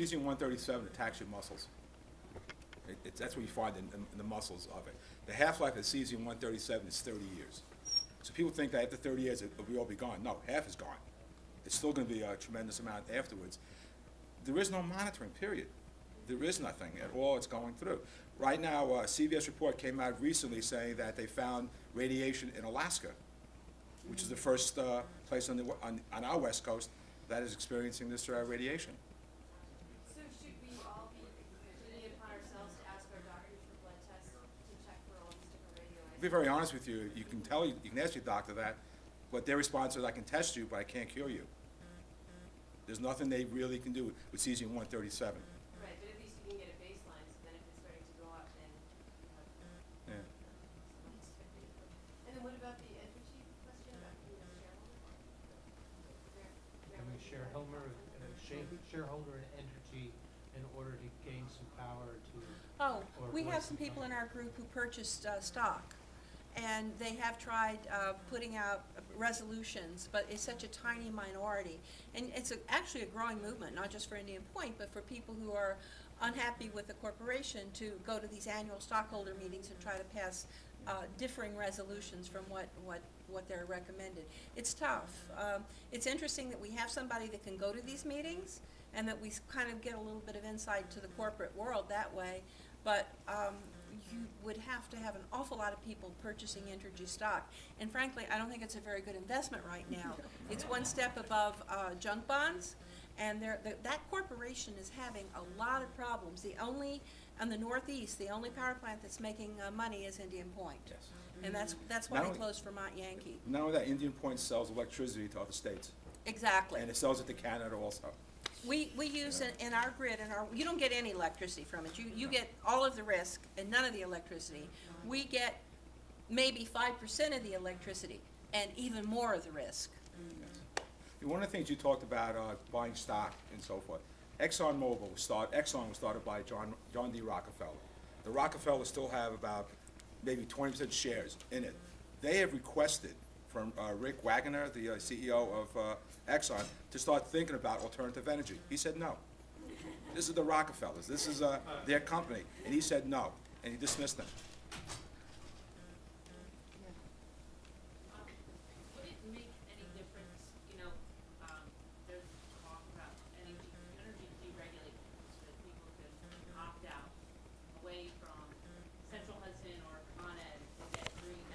Cesium-137 attacks your muscles. That's what you find in the muscles of it. The half-life of Cesium-137 is 30 years. So people think that after 30 years, it'll all be gone. No, half is gone. It's still going to be a tremendous amount afterwards. There is no monitoring, period. There is nothing at all it's going through. Right now, a CBS report came out recently saying that they found radiation in Alaska, which is the first place on our West Coast that is experiencing this radiation. So should we all be taking it upon ourselves to ask our doctors for blood tests to check for all these different radioactive? To be very honest with you, you can ask your doctor that, but their response is, I can test you, but I can't cure you. There's nothing they really can do with Cesium-137. Right, but at least you can get a baseline, so then if it's starting to go up, then you have Yeah. And then what about the energy question about being a shareholder? Shareholder in Entergy in order to gain some power to. Oh, we avoid have some people in our group who purchased stock, and they have tried putting out resolutions, but it's such a tiny minority. And it's actually a growing movement, not just for Indian Point, but for people who are unhappy with the corporation to go to these annual stockholder meetings and try to pass differing resolutions from what they're recommended. It's tough. It's interesting that we have somebody that can go to these meetings and that we kind of get a little bit of insight to the corporate world that way, but you would have to have an awful lot of people purchasing Entergy stock. And frankly, I don't think it's a very good investment right now. It's one step above junk bonds, and that corporation is having a lot of problems. In the Northeast, the only power plant that's making money is Indian Point. Yes. And that's why they closed Vermont Yankee. Not only that, Indian Point sells electricity to other states. Exactly. And it sells it to Canada also. We use in our grid, you don't get any electricity from it. You get all of the risk and none of the electricity. We get maybe 5% of the electricity and even more of the risk. Yes. One of the things you talked about, buying stock and so forth. Exxon was started by John D. Rockefeller. The Rockefellers still have about maybe 20% shares in it. They have requested from Rick Wagoner, the CEO of Exxon, to start thinking about alternative energy. He said no. This is the Rockefellers. This is their company. And he said no, and he dismissed them.